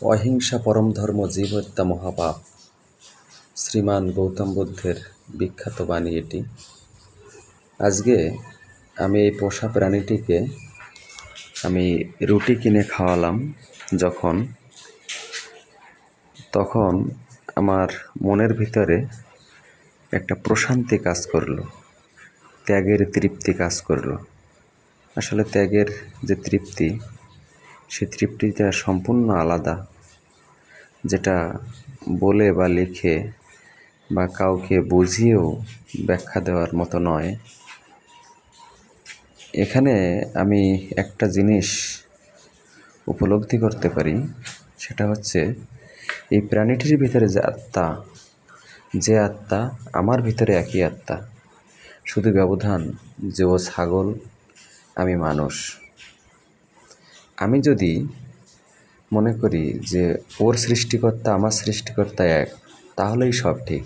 অহিংসা পরম ধর্ম, জীব হত্যা মহাপাপ। শ্রীমান গৌতম বুদ্ধের বিখ্যাত বাণী এটি। আজকে আমি এই পোষা প্রাণীটিকে আমি রুটি কিনে খাওয়ালাম তখন আমার মনের ভিতরে একটা প্রশান্তি কাজ করলো, ত্যাগের তৃপ্তি কাজ করলো। আসলে ত্যাগের যে তৃপ্তি, সে তৃপ্তিটা সম্পূর্ণ আলাদা, যেটা বলে বা লিখে বা কাউকে বুঝিয়েও ব্যাখ্যা দেওয়ার মতো নয়। এখানে আমি একটা জিনিস উপলব্ধি করতে পারি, সেটা হচ্ছে এই প্রাণীটির ভিতরে যে আত্মা আমার ভিতরে একই আত্মা, শুধু ব্যবধান যে ও ছাগল, আমি মানুষ। আমি যদি মনে করি যে ওর সৃষ্টিকর্তা আমার সৃষ্টিকর্তা এক, তাহলেই সব ঠিক।